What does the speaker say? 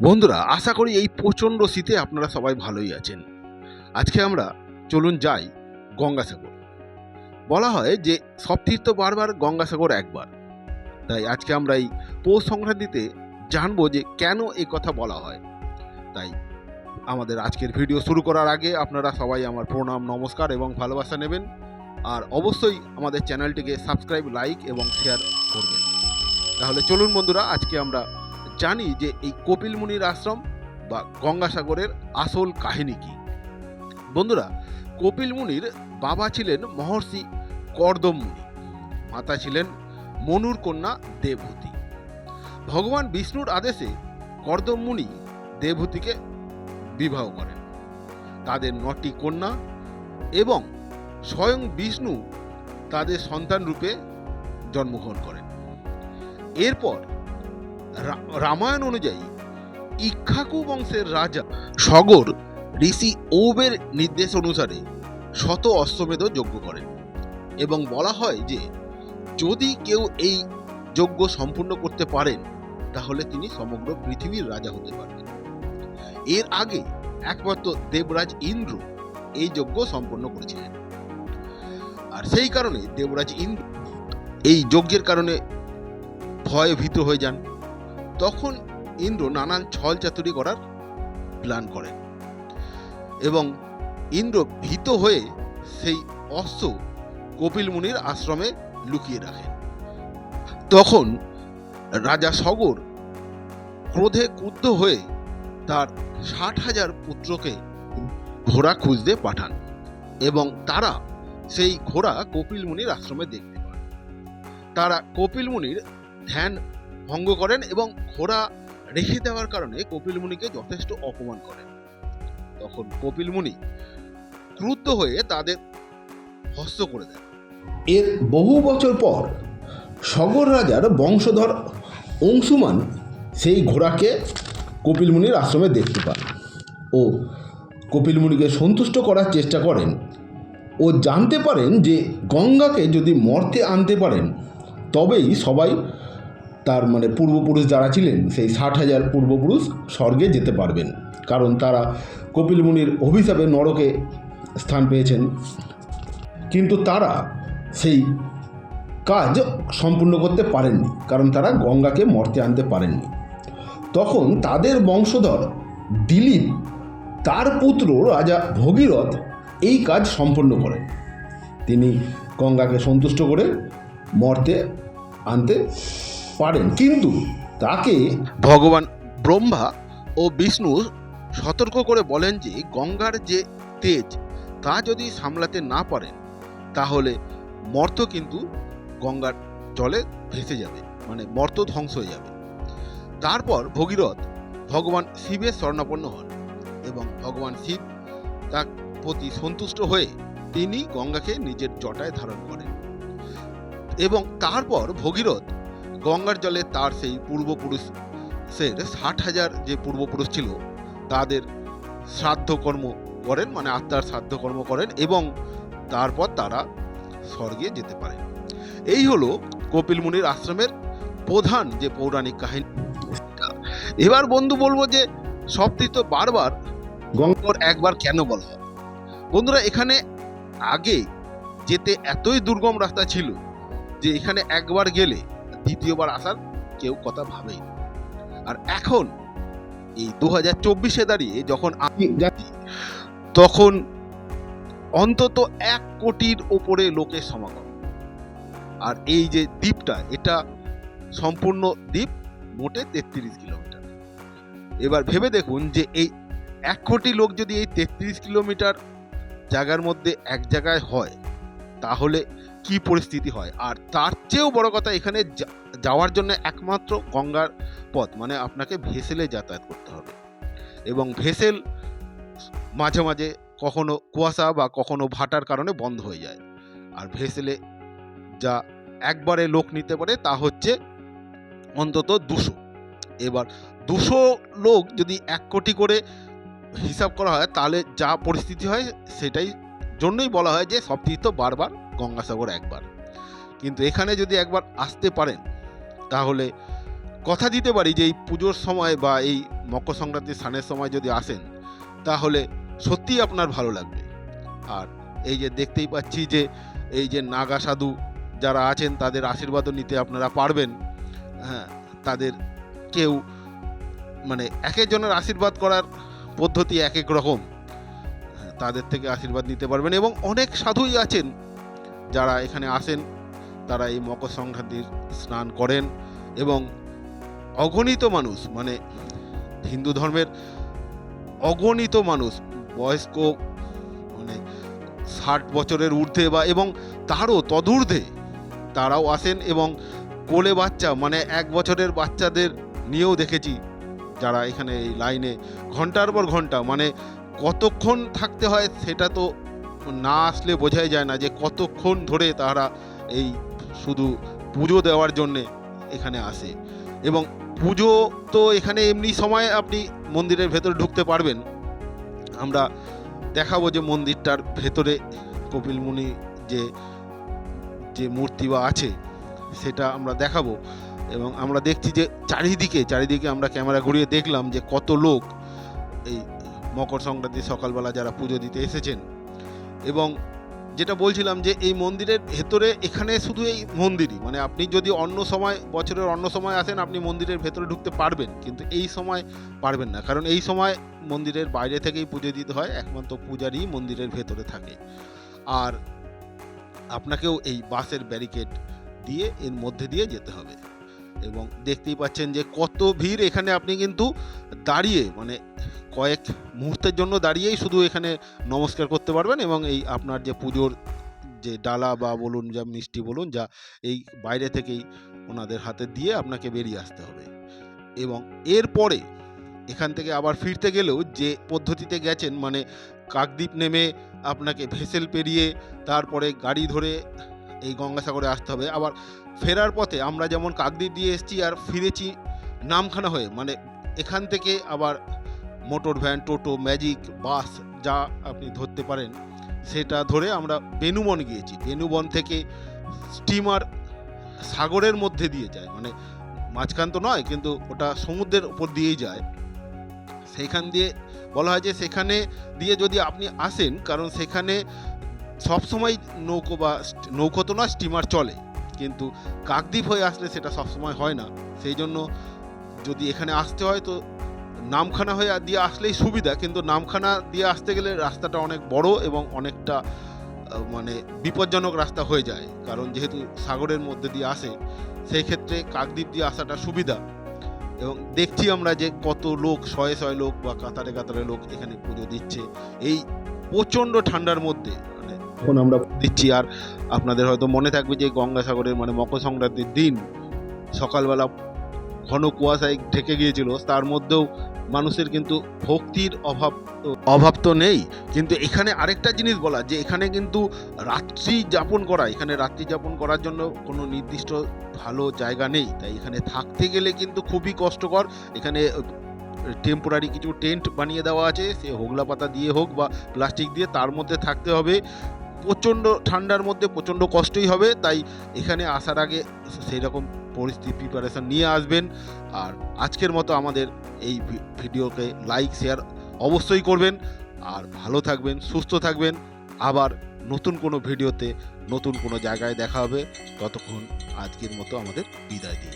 বন্ধুরা, আশা করি এই প্রচণ্ড শীতে আপনারা সবাই ভালোই আছেন। আজকে আমরা চলুন যাই গঙ্গাসাগর। বলা হয় যে সব তীর্থ বারবার, গঙ্গাসাগর একবার। তাই আজকে আমরা এই পৌষ সংক্রান্তিতে জানবো যে কেন এই কথা বলা হয়। তাই আমাদের আজকের ভিডিও শুরু করার আগে আপনারা সবাই আমার প্রণাম, নমস্কার এবং ভালোবাসা নেবেন। আর অবশ্যই আমাদের চ্যানেলটিকে সাবস্ক্রাইব, লাইক এবং শেয়ার করবেন। তাহলে চলুন বন্ধুরা, আজকে আমরা জানি যে এই কপিল মুনির আশ্রম বা গঙ্গাসাগরের আসল কাহিনী কি। বন্ধুরা, কপিল মুনির বাবা ছিলেন মহর্ষি কর্দম মুনি, মাতা ছিলেন মনুর কন্যা দেবহূতি। ভগবান বিষ্ণুর আদেশে কর্দম মুনি দেবহূতিকে বিবাহ করেন। তাদের 9টি কন্যা এবং স্বয়ং বিষ্ণু তাদের সন্তান রূপে জন্মগ্রহণ করেন। এরপর রামায়ণ অনুযায়ী ইক্ষ্বাকু বংশের রাজা সগর ঋষি ঔবের নির্দেশ অনুসারে শত অশ্বমেধ যজ্ঞ করেন এবং বলা হয় যে যদি কেউ এই যজ্ঞ সম্পূর্ণ করতে পারেন তাহলে তিনি সমগ্র পৃথিবীর রাজা হতে পারবেন। এর আগে একমাত্র দেবরাজ ইন্দ্র এই যজ্ঞ সম্পন্ন করেছিলেন। আর সেই কারণে দেবরাজ ইন্দ্র এই যজ্ঞের কারণে ভয়ে ভীত হয়ে যান। তখন ইন্দ্র নানান ছল চাতুরি করার প্ল্যান করেন এবং ইন্দ্র ভীত হয়ে সেই অস্ত্র কপিল মুনির আশ্রমে লুকিয়ে রাখেন। তখন রাজা সগর ক্রোধে ক্রুদ্ধ হয়ে তার 60,000 পুত্রকে ঘোড়া খুঁজতে পাঠান এবং তারা সেই ঘোড়া কপিল মুনির আশ্রমে দেখতে পান। তারা কপিল মুনির ধ্যান ভঙ্গ করেন এবং ঘোড়া রেখে দেওয়ার কারণে কপিল মুনিকে যথেষ্ট অপমান করেন। তখন কপিল মুনি ক্রুদ্ধ হয়ে তাদের হস্ত করে দেন। এর বহু বছর পর সগর রাজার বংশধর অংশুমান সেই ঘোড়াকে কপিল মুনির আশ্রমে দেখতে পান ও কপিল মুনিকে সন্তুষ্ট করার চেষ্টা করেন ও জানতে পারেন যে গঙ্গাকে যদি মর্তে আনতে পারেন তবেই সবাই তার পূর্বপুরুষ যারা ছিলেন সেই 60,000 পূর্বপুরুষ স্বর্গে যেতে পারবেন, কারণ তারা কপিল মুনির অভিশাপে নরকে স্থান পেয়েছেন। কিন্তু তারা সেই কাজ সম্পূর্ণ করতে পারেননি, কারণ তারা গঙ্গাকে মর্তে আনতে পারেননি। তখন তাদের বংশধর দিলীপ তার পুত্র রাজা ভগীরথ এই কাজ সম্পন্ন করেন। তিনি গঙ্গাকে সন্তুষ্ট করে মর্তে আনতে পারেন, কিন্তু তাকে ভগবান ব্রহ্মা ও বিষ্ণু সতর্ক করে বলেন যে গঙ্গার যে তেজ তা যদি সামলাতে না পারেন তাহলে মর্ত কিন্তু গঙ্গার জলে ভেসে যাবে, মর্ত ধ্বংস হয়ে যাবে। তারপর ভগীরথ ভগবান শিবের শরণাপন্ন হন এবং ভগবান শিব তার প্রতি সন্তুষ্ট হয়ে তিনি গঙ্গাকে নিজের জটায় ধারণ করেন এবং তারপর ভগীরথ গঙ্গার জলে তার সেই পূর্বপুরুষের 60,000 যে পূর্বপুরুষ ছিল তাদের শ্রাদ্ধকর্ম করেন, আত্মার শ্রাদ্ধকর্ম করেন এবং তারপর তারা স্বর্গে যেতে পারে। এই হলো কপিল মুনির আশ্রমের প্রধান যে পৌরাণিক কাহিনী। এবার বন্ধু বলবো যে সব তীর্থ বারবার, গঙ্গার একবার কেন বলা হয়। বন্ধুরা, এখানে আগে যেতে এতই দুর্গম রাস্তা ছিল যে এখানে একবার গেলে দ্বিতীয়বার আসার কেউ কথা ভাবেই। আর এখন এই 2024-এ দাঁড়িয়ে যখন আমি যাচ্ছি তখন অন্তত 1 কোটির ওপরে লোকের সমাগম। আর এই যে দ্বীপটা, এটা সম্পূর্ণ দ্বীপ মোটে 33 কিলোমিটার। এবার ভেবে দেখুন যে এই 1 কোটি লোক যদি এই 33 কিলোমিটার জায়গার মধ্যে এক জায়গায় হয় তাহলে কি পরিস্থিতি হয়। আর তার চেয়েও বড় কথা, এখানে যাওয়ার জন্য একমাত্র গঙ্গার পথ, আপনাকে ভেসেলে যাতায়াত করতে হবে এবং ভেসেল মাঝে মাঝে কখনো কুয়াশা বা কখনো ভাটার কারণে বন্ধ হয়ে যায়। আর ভেসেলে যা একবারে লোক নিতে পারে তা হচ্ছে অন্তত 200। এবার 200 লোক যদি 1 কোটি করে হিসাব করা হয় তাহলে যা পরিস্থিতি হয় সেটাই জন্যই বলা হয় যে সব তীর্থ বারবার, গঙ্গাসাগর একবার। কিন্তু এখানে যদি একবার আসতে পারেন তাহলে কথা দিতে পারি যে এই পুজোর সময় বা এই মকর সংক্রান্তির স্নানের সময় যদি আসেন তাহলে সত্যিই আপনার ভালো লাগবে। আর এই যে দেখতেই পাচ্ছি যে এই যে নাগা সাধু যারা আছেন তাদের আশীর্বাদও নিতে আপনারা পারবেন। হ্যাঁ, তাদের কেউ মানে এক একজনের আশীর্বাদ করার পদ্ধতি এক এক রকম। তাদের থেকে আশীর্বাদ নিতে পারবেন এবং অনেক সাধুই আছেন যারা এখানে আসেন, তারা এই মকর সংক্রান্তির স্নান করেন এবং অগণিত মানুষ মানে হিন্দু ধর্মের অগণিত মানুষ বয়স্ক মানে 60 বছরের ঊর্ধ্বে বা এবং তারও তদূর্ধ্বে তারাও আসেন এবং কোলে বাচ্চা মানে 1 বছরের বাচ্চাদের নিয়েও দেখেছি যারা এখানে এই লাইনে ঘন্টার পর ঘন্টা মানে কতক্ষণ থাকতে হয় সেটা তো না আসলে বোঝাই যায় না যে কতক্ষণ ধরে তারা এই শুধু পুজো দেওয়ার জন্যে এখানে আসে। এবং পুজো তো এখানে এমনি সময় আপনি মন্দিরের ভেতরে ঢুকতে পারবেন। আমরা দেখাবো যে মন্দিরটার ভেতরে কপিল মুনি যে যে মূর্তি বা আছে সেটা আমরা দেখাবো এবং আমরা দেখছি যে চারিদিকে আমরা ক্যামেরা ঘুরিয়ে দেখলাম যে কত লোক এই মকর সংক্রান্তি সকালবেলা যারা পুজো দিতে এসেছেন। এবং যেটা বলছিলাম যে এই মন্দিরের ভেতরে এখানে শুধু এই মন্দিরই মানে আপনি যদি অন্য সময় বছরের অন্য সময় আসেন আপনি মন্দিরের ভেতরে ঢুকতে পারবেন, কিন্তু এই সময় পারবেন না, কারণ এই সময় মন্দিরের বাইরে থেকেই পুজো দিতে হয়, একমাত্র পূজারই মন্দিরের ভেতরে থাকে। আর আপনাকেও এই বাঁশের ব্যারিকেড দিয়ে এর মধ্যে দিয়ে যেতে হবে। এবং দেখতেই পাচ্ছেন যে কত ভিড় এখানে, আপনি কিন্তু দাঁড়িয়ে মানে কয়েক মুহূর্তের জন্য দাঁড়িয়েই শুধু এখানে নমস্কার করতে পারবেন এবং এই আপনার যে পুজোর যে ডালা বা বলুন যা মিষ্টি বলুন যা এই বাইরে থেকেই ওনাদের হাতে দিয়ে আপনাকে বেরিয়ে আসতে হবে। এবং এরপরে এখান থেকে আবার ফিরতে গেলেও যে পদ্ধতিতে গেছেন মানে কাকদ্বীপ নেমে আপনাকে ভেসেল পেরিয়ে তারপরে গাড়ি ধরে এই গঙ্গাসাগরে আসতে হবে। আবার ফেরার পথে আমরা যেমন কাকদ্বীপ দিয়ে এসেছি আর ফিরেছি নামখানা হয়ে, মানে এখান থেকে আবার মোটর ভ্যান, টোটো, ম্যাজিক, বাস যা আপনি ধরতে পারেন সেটা ধরে আমরা বেনুবন গিয়েছি। বেনুবন থেকে স্টিমার সাগরের মধ্যে দিয়ে যায়, মানে মাঝখান তো নয় কিন্তু ওটা সমুদ্রের উপর দিয়েই যায়। সেইখান দিয়ে বলা হয় যে সেখানে দিয়ে যদি আপনি আসেন, কারণ সেখানে সবসময় নৌকো বা নৌকো তো নয় স্টিমার চলে, কিন্তু কাকদ্বীপ হয়ে আসলে সেটা সবসময় হয় না। সেই জন্য যদি এখানে আসতে হয় তো নামখানা হয়ে দিয়ে আসলেই সুবিধা, কিন্তু নামখানা দিয়ে আসতে গেলে রাস্তাটা অনেক বড় এবং অনেকটা মানে বিপজ্জনক রাস্তা হয়ে যায়, কারণ যেহেতু সাগরের মধ্যে দিয়ে আসে সেই ক্ষেত্রে কাকদ্বীপ দিয়ে আসাটা সুবিধা। এবং দেখছি আমরা যে কত লোক, শয়ে শয়ে লোক বা কাতারে কাতারে লোক এখানে পুজো দিচ্ছে এই প্রচণ্ড ঠান্ডার মধ্যে, মানে এখন আমরা দিচ্ছি। আর আপনাদের হয়তো মনে থাকবে যে গঙ্গাসাগরের মানে মকর সংক্রান্তির দিন সকালবেলা ঘন কুয়াশায় ঢেকে গিয়েছিল, তার মধ্যেও মানুষের কিন্তু ভক্তির অভাব তো নেই। কিন্তু এখানে আরেকটা জিনিস বলা যে এখানে কিন্তু রাত্রি যাপন করার জন্য কোনো নির্দিষ্ট ভালো জায়গা নেই, তাই এখানে থাকতে গেলে কিন্তু খুবই কষ্টকর। এখানে টেম্পোরারি কিছু টেন্ট বানিয়ে দেওয়া আছে, সে হোগলা পাতা দিয়ে হোক বা প্লাস্টিক দিয়ে, তার মধ্যে থাকতে হবে। প্রচণ্ড ঠান্ডার মধ্যে প্রচণ্ড কষ্টই হবে, তাই এখানে আসার আগে সেই রকম পরিস্থিতি প্রিপারেশন নিয়ে আসবেন। আর আজকের মতো আমাদের এই ভিডিওকে লাইক শেয়ার অবশ্যই করবেন, আর ভালো থাকবেন, সুস্থ থাকবেন। আবার নতুন কোনো ভিডিওতে নতুন কোনো জায়গায় দেখা হবে, ততক্ষণ আজকের মতো আমাদের বিদায় দিন।